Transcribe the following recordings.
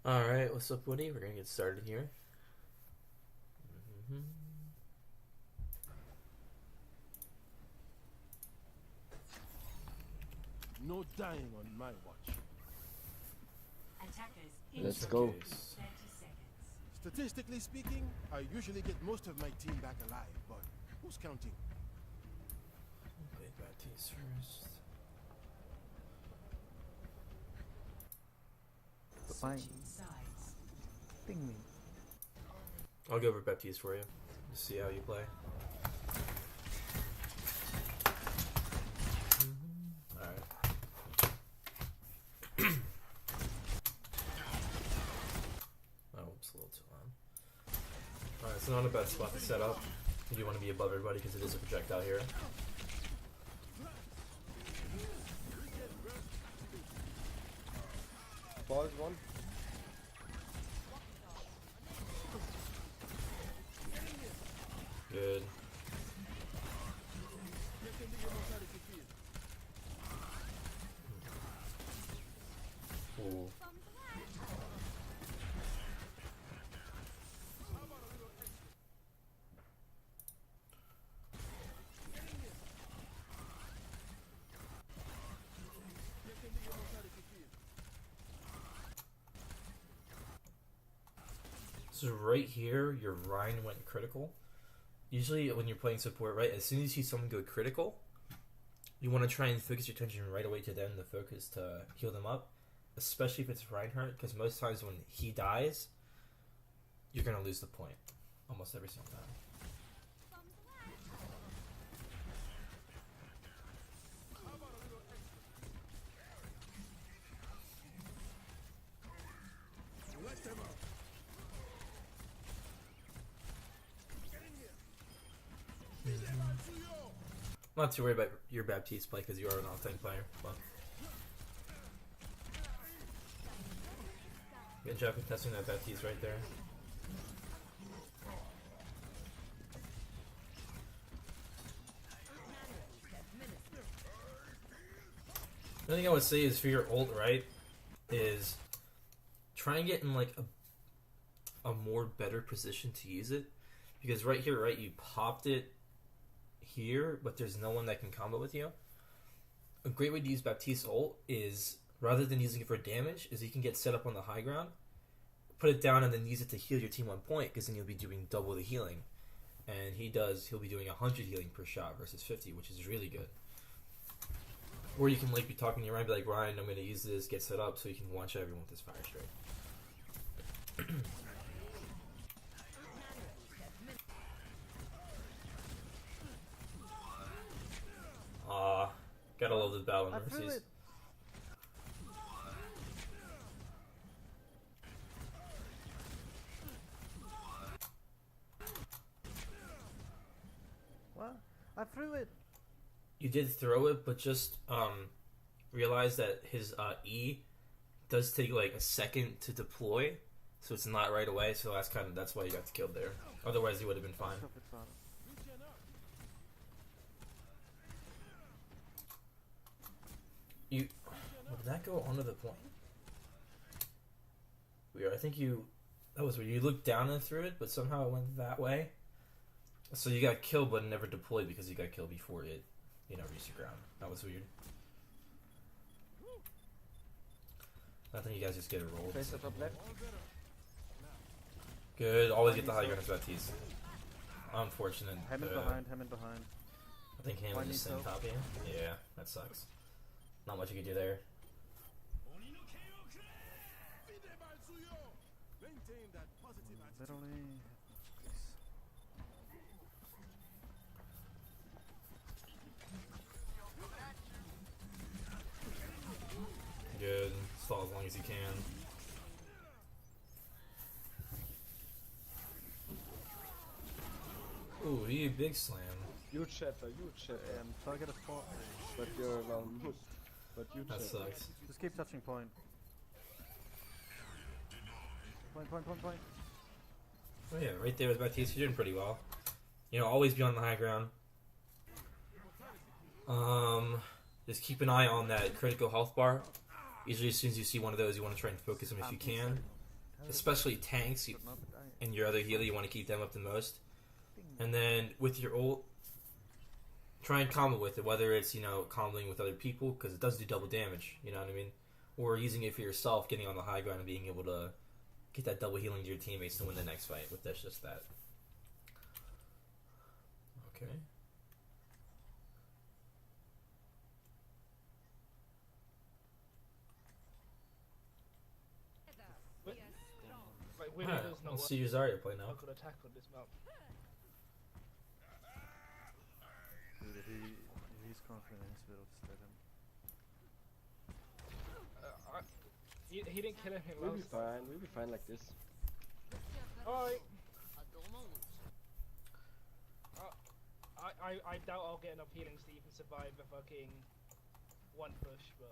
Alright, what's up, Woody? We're gonna get started here. Mhm. No dying on my watch. Attackers Let's Just in go. case. 30 seconds. Statistically speaking, I usually get most of my team back alive, but who's counting? Play Baptiste first. Fine. Switching sides. Ping me. I'll go over Baptiste for you. Just see how you play. Alright. Oh, oops, a little too loud. Alright, it's not a bad spot to set up. You do want to be above everybody because it is a projectile here. Pause one. Good. Ooh. So right here, your Rhine went critical. Usually when you're playing support, right, as soon as you see someone go critical, you want to try and focus your attention right away to them, the focus to heal them up, especially if it's Reinhardt, because most times when he dies, you're going to lose the point, almost every single time. Not too worried about your Baptiste play because you are an all-tank player. But good job contesting that Baptiste right there. The only thing I would say is for your ult, right, is try and get in like a more better position to use it, because right here, right, you popped it here, but there's no one that can combo with you. A great way to use Baptiste ult is, rather than using it for damage, is you can get set up on the high ground, put it down, and then use it to heal your team 1 point, because then you'll be doing double the healing. And he'll be doing 100 healing per shot versus 50, which is really good. Or you can like be talking to your Ryan, be like, Ryan, I'm going to use this, get set up, so you can one-shot everyone with this fire strike. Gotta love the battle I and threw mercies. it. What? I threw it. You did throw it, but just realize that his E does take like a second to deploy, so it's not right away. So that's why you got killed there. Otherwise, you would have been fine. Stop it, father. Did that go onto the point? Weird. I think that was weird. You looked down and threw it, but somehow it went that way. So you got killed, but it never deployed because you got killed before it, reached the ground. That was weird. I think you guys just get it rolled. Face up left. Good. Always get the high ground as Baptiste. Unfortunate. Hammond behind, Hammond behind. I think Hammond just sent top here. Yeah, that sucks. Not much you can do there. Maintain that positive attitude. Literally. Good. Stall as long as you can. Ooh, he big slam. Huge shatter, huge shatter. Target is 4. But you're around mood. But huge That shatter. sucks. Just keep touching point. Point. Oh yeah, right there with Baptiste, you're doing pretty well. Always be on the high ground. Just keep an eye on that critical health bar. Usually as soon as you see one of those, you want to try and focus them if you can. especially tanks Should not be dying. and your other healer, you want to keep them up the most. And then with your ult, try and combo with it, whether it's, comboing with other people, because it does do double damage, you know what I mean? Or using it for yourself, getting on the high ground and being able to get that double healing to your teammates to win the next fight with this, just that. Okay. Like, winning Alright, does not let's work. see your Zarya play now. I could attack on this map. Dude, if he's confident in his build, just let him. He didn't kill him We'll be last time. fine. We'll be fine like this. Alright. I doubt I'll get enough healings to even survive a fucking one push, but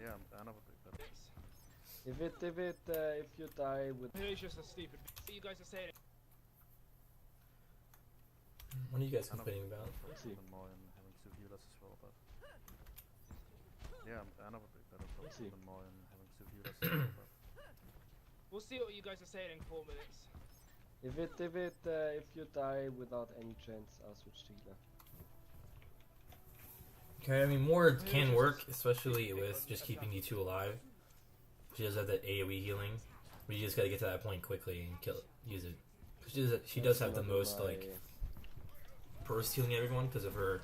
Yeah, I'm down with it. it's, If you die with it's just a stupid. You guys are saying. What are you guys I don't- complaining about? We'll see. Even more in having two healers as well, but yeah, I'm down with it. Better We'll see. even more in having two healers as well, but We'll see what you guys are saying in 4 minutes. if you die without any chance, I'll switch to healer. Okay, I mean, more can work, especially with just keeping you two alive. She does have that AoE healing, but you just gotta get to that point quickly and use it. She does have the That's most, my- like, burst healing everyone because of her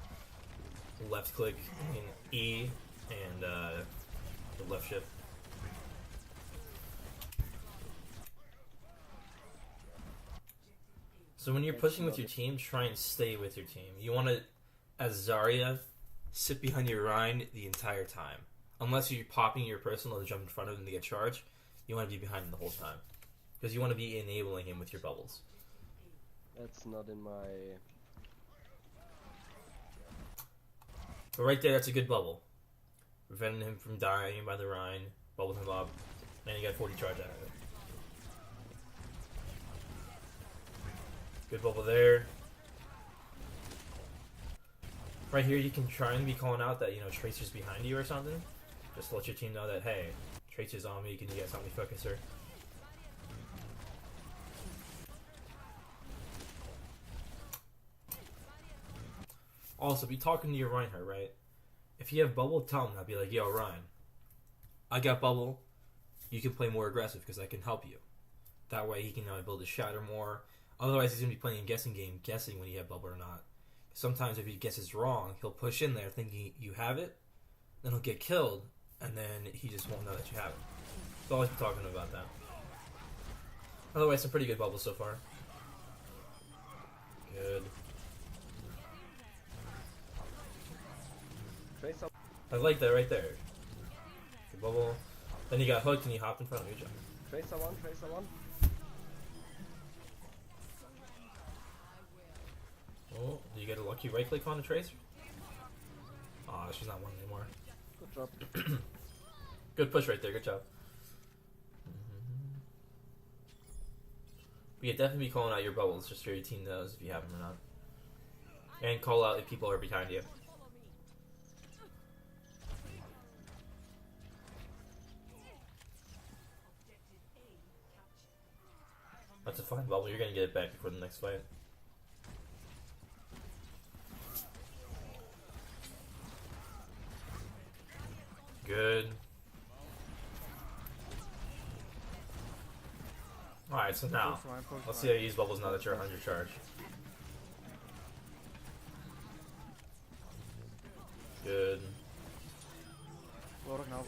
left click in E and the left shift. So when you're pushing with your team, try and stay with your team. You want to, as Zarya, sit behind your Rhine the entire time. Unless you're popping your personal to jump in front of him to get charged, you want to be behind him the whole time. Because you want to be enabling him with your bubbles. That's not in my. But right there, that's a good bubble. Preventing him from dying by the Rhine, bubble him up, and you got 40 charge out of it. Good bubble there. Right here, you can try and be calling out that, Tracer's behind you or something. Just to let your team know that, hey, Tracer's on me, can you guys help me focus her? Also, be talking to your Reinhardt, right? If you have bubble, tell him that. Be like, yo, Ryan, I got bubble. You can play more aggressive because I can help you. That way he can build his shatter more. Otherwise, he's going to be playing a guessing game, guessing when you have bubble or not. Sometimes if he guesses wrong, he'll push in there thinking you have it, then he'll get killed, and then he just won't know that you have it. So always be talking about that. Otherwise, some pretty good bubbles so far. Good. Tracer. I like that right there. Good bubble. Then you got hooked and you hopped in front of me. Tracer one. Tracer one. Oh, do you get a lucky right click on the Tracer? Aw, she's not one anymore. Good job. Good push right there, good job. But yeah, definitely be calling out your bubbles just so your team knows if you have them or not. And call out if people are behind you. That's a fine bubble, you're gonna get it back before the next fight. Good. Alright, so now, Push Ryan, push let's Ryan. see how you use bubbles now that you're 100 charge. Good. Roll it now.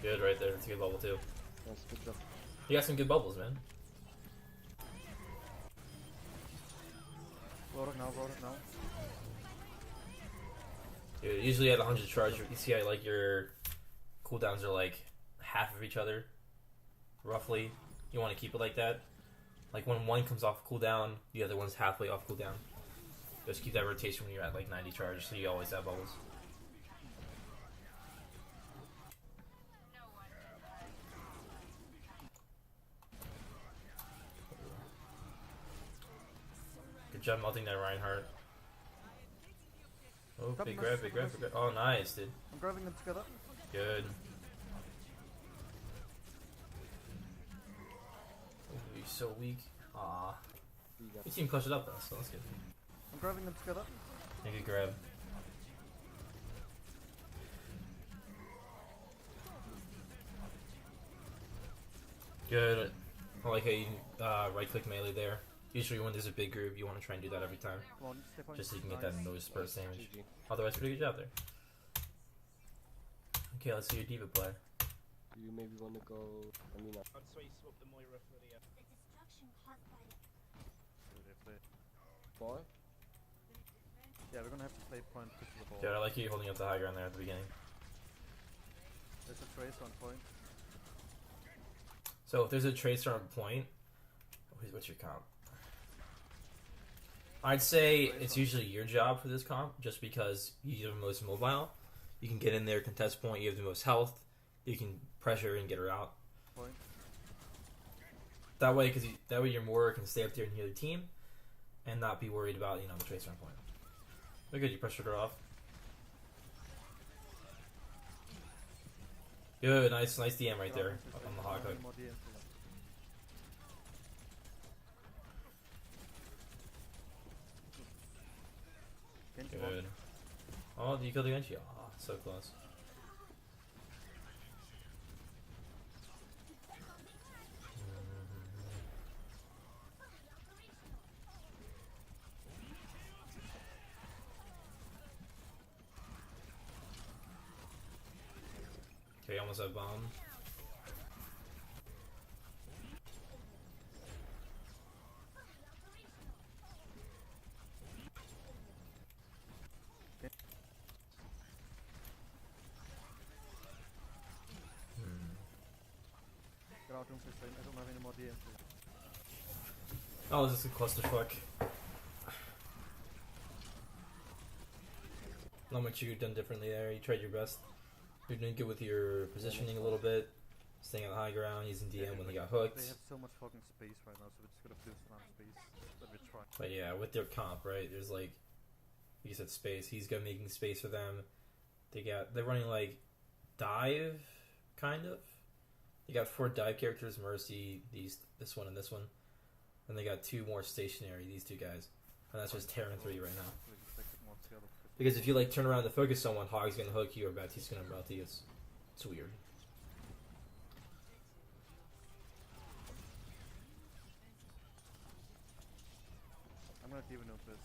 Good right there, that's a good bubble too. Nice, good job. You got some good bubbles, man. Roll it now. Dude, usually at 100 charge, you see how like your cooldowns are like half of each other, roughly. You want to keep it like that. Like when one comes off cooldown, the other one's halfway off cooldown. Just keep that rotation when you're at like 90 charge, so you always have bubbles. Good job melting that Reinhardt. Oh, Got big him, grab, nice, big grab, nice. big grab. Oh, nice, dude. I'm grabbing them together. Good. you're so weak. Aw. We got Your team clutched it up though, so that's good. I'm grabbing them together. Make a grab. Good. I like how you right click melee there. Usually when there's a big group, you want to try and do that every time. Come on, step on. Just so you can get that noise burst damage. GG. Otherwise, pretty good job there. Okay, let's see your diva play. Do you maybe want to go? I mean, I'd say swap the Moira for the. ball. Yeah, we're gonna have to play point push to the ball. Dude, I like you holding up the high ground there at the beginning. There's a trace on point. So if there's a tracer on point, what's your comp? I'd say it's usually your job for this comp, just because you're the most mobile. You can get in there, contest point, you have the most health, you can pressure and get her out. Point. That way, that way your Moira can stay up there and heal the team, and not be worried about the tracer on point. Look good, you pressured her off. Good, nice DM right there on the hog hook. More DM for them. Genji one. Good. Oh, you killed the Genji. Oh, so close. Okay, almost have bomb. Get out, don't say something. I don't have any more DM for you. Oh, this is a clusterfuck. Not much you could have done differently there. You tried your best. You're doing good with your positioning a little bit. Staying on the high ground, using DM when they got hooked. They have so much fucking space right now, so we're just gonna fill some amount of space that we're trying. But yeah, with their comp, right? There's like you said, space. He's got making space for them. They're running like dive, kind of. They got 4 dive characters: Mercy, this one, and this one. And they got 2 more stationary. These 2 guys, and that's just Terran 3 right now. We can stick it more together. Because if you like turn around to focus someone, Hog's gonna hook you or Baptiste's gonna multi. It's weird. I'm gonna even note this.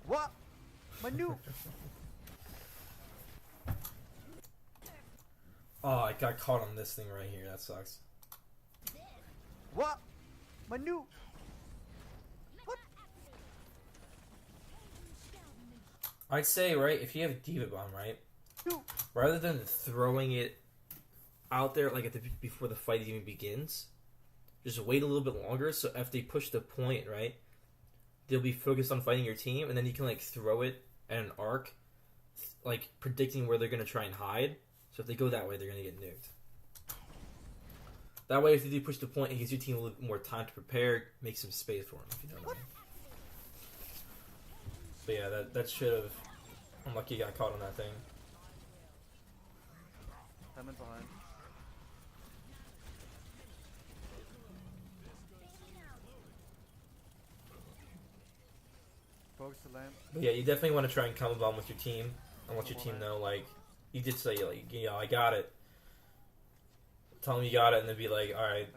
What? My new. Oh, I got caught on this thing right here. That sucks. What? My new. What? I'd say, right, if you have Diva Bomb, right, New. rather than throwing it out there like before the fight even begins, just wait a little bit longer. So if they push the point, right, they'll be focused on fighting your team, and then you can like throw it at an arc, like predicting where they're gonna try and hide. So if they go that way, they're gonna get nuked. That way, if they do push the point, it gives your team a little bit more time to prepare, make some space for them, if you know what I mean. But yeah, that should have. I'm lucky you got caught on that thing. I'm in behind. Focus the lamp. But yeah, you definitely want to try and combo bomb with your team and let your team know, like, you did say, like, I got it. Tell them you got it, and then be like, alright.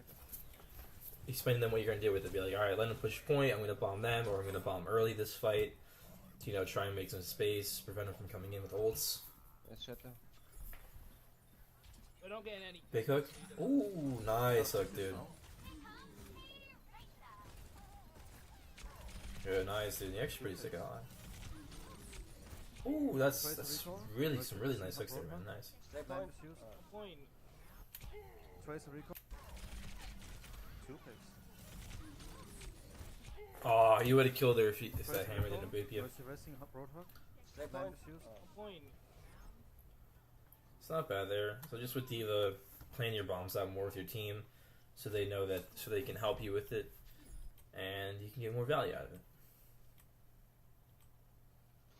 Explain to them what you're going to do with it. Be like, alright, let them push point, I'm going to bomb them, or I'm going to bomb early this fight. To, try and make some space, prevent them from coming in with ults. Let's shut down. We're not getting any. Big hook? Ooh, nice hook, dude. Good, nice, dude. You're actually pretty sick of that. Ooh, that's really some really nice hooks there, man. Nice. Stay Lamp point. is used. Point. Trace a recall. 2 picks. Oh, you would have killed her if that hammer didn't boop you. Mercy resting, Roadhog. Stay Lamp point. is used. Point. It's not bad there. So just with Diva, playing your bombs out more with your team, so they know that, so they can help you with it, and you can get more value out of it.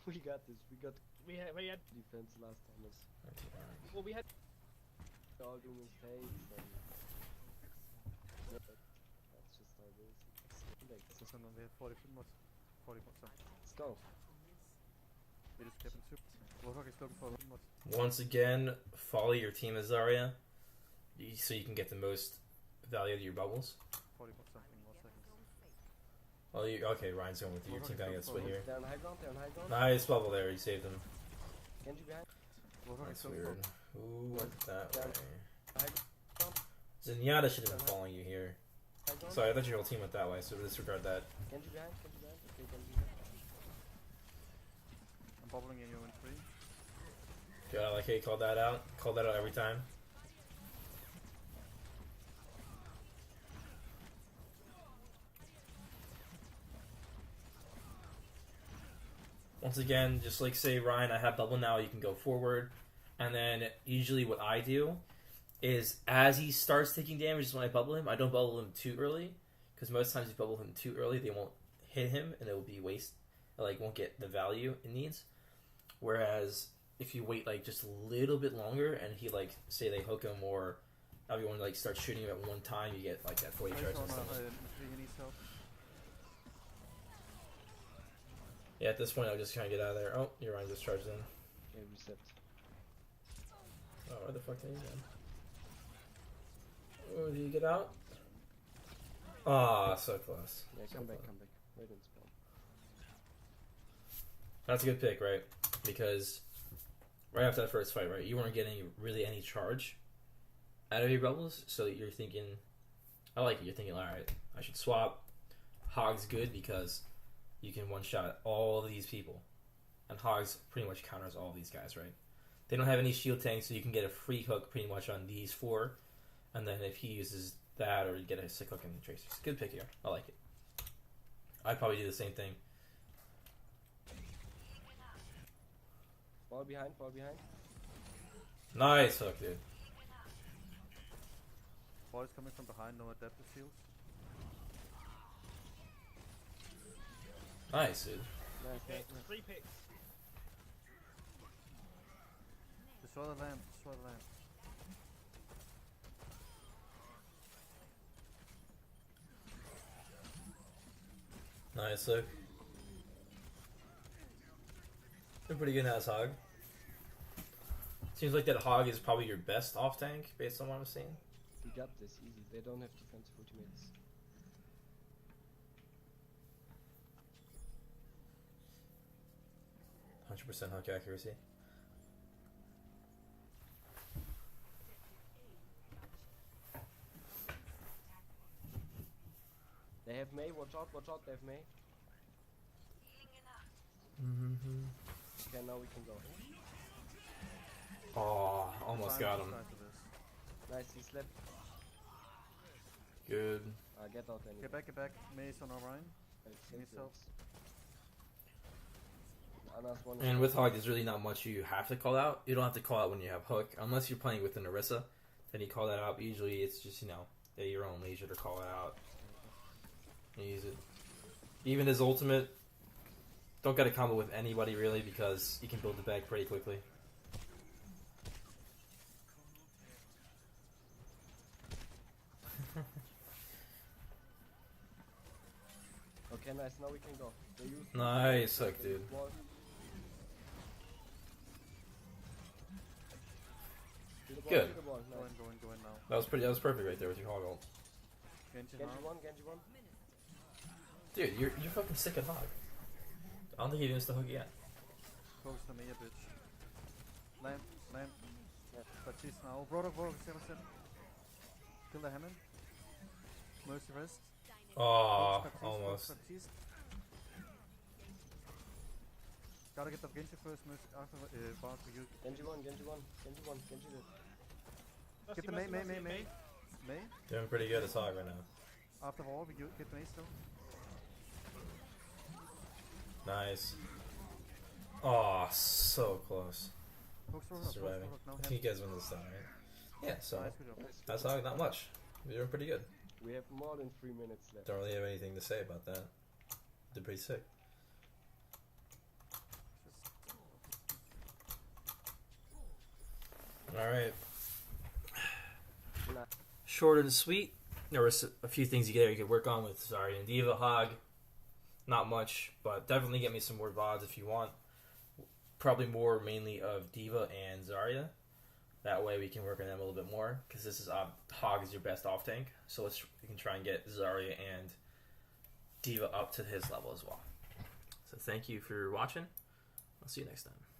We got this. We got We had defense last time. well we had all do mistakes and yeah, that's just how it is. Like, Så sådan noget, vi har 40 mod 40 mod så. let's go. Vi just skæber en sup. Hvorfor kan I slukke for 40 mod? Once again, follow your team as Zarya, so you can get the most value out of your bubbles. 40 mod something more seconds. Oh, okay, Ryan's going with you. Your team gotta get split here. They're on high ground, they're on high ground. Nice bubble there. You saved him. Genji behind. Hvorfor kan I That's slukke weird. for? Ooh, went that way. High ground. Zenyatta should have been following you here. High ground. Sorry, I thought your whole team went that way, so disregard that. Genji behind, Genji behind. Okay, Genji behind. I'm bubbling in you in 3. Yeah, I like how you called that out. Called that out every time. Once again, just like say Ryan, I have bubble now, you can go forward. And then usually what I do is as he starts taking damage is when I bubble him. I don't bubble him too early, because most times you bubble him too early, they won't hit him and it will be waste. Like won't get the value it needs. Whereas if you wait like just a little bit longer and he like say they hook him or everyone like starts shooting him at one time, you get like that 40 charge and stuff. He needs help. Yeah, at this point I'll just kind of get out of there. Oh, your Ryan just charged in. Okay, reset. Oh, where the fuck did he go? Oh, did you get out? Ah, so close. Yeah, So come back, close. come back. Right in spawn. That's a good pick, right? Because right after that first fight, right, you weren't getting really any charge out of your bubbles, so you're thinking, I like it. You're thinking, all right, I should swap. Hog's good because you can one-shot all of these people, and Hog's pretty much counters all of these guys, right? They don't have any shield tanks, so you can get a free hook pretty much on these 4, and then if he uses that, or you get a sick hook in the Tracers. Good pick here. I like it. I'd probably do the same thing. Fall behind, fall behind. Nice hook, dude. Boys coming from behind, no adaptive shields. Nice, dude. Nice, nice, Picks, nice. 3 picks. Destroy the lamp, destroy the lamp. Nice hook. Doing pretty good now as Hog. Seems like that Hog is probably your best off tank based on what I'm seeing. We got this easy. They don't have defensive ultimates. %100% hook accuracy. They have May. Watch out, they have May. Okay, now we can go. Oh, almost got him. Nice, he slept. Good. Get out anyway. Get back. Maze on Orion. Thanks, Need help. Ana's one is And with Hog, there's really not much you have to call out. You don't have to call out when you have hook, unless you're playing with an Orisa. Then you call that out. But usually, it's just at your own leisure to call it out. And use it. Even his ultimate, don't get a combo with anybody really because you can build the bag pretty quickly. Okay, nice. Now we can go. They use Nice hook, dude. wall. To the ball, Good. to the ball. Go Nice. in now. That was perfect right there with your Hog ult. Genji Genji now. one, Genji one. Dude, you're fucking sick at Hog. I don't think he missed the hook yet. Focus on me, bitch. Lamp. Yeah. Baptiste now. Brodok, 7%. Kill the Hammond. Mercy rest. Oh, Focus, almost. Baptiste. Gotta get the Genji first, Mercy after Bart for you. Genji one, Genji one, Genji one, Genji dead. Get the Mercy, May. mercy, mercy. May. Doing pretty good as Hog right now. After wall, we get the May still. Nice. Oh, so close. Focus for hook, Surviving. now. I think you guys win this time, right? Yeah, so Nice, good job. Nice. that's Hog, not much. You're doing pretty good. We have more than 3 minutes left. Don't really have anything to say about that. Did pretty sick. Alright. short and sweet. There was a few things you could work on with Zarya and D.Va. Hog, not much, but definitely get me some more VODs if you want. Probably more mainly of D.Va and Zarya. That way we can work on them a little bit more, because this is Hog is your best off tank, so we can try and get Zarya and D.Va up to his level as well. So thank you for watching. I'll see you next time.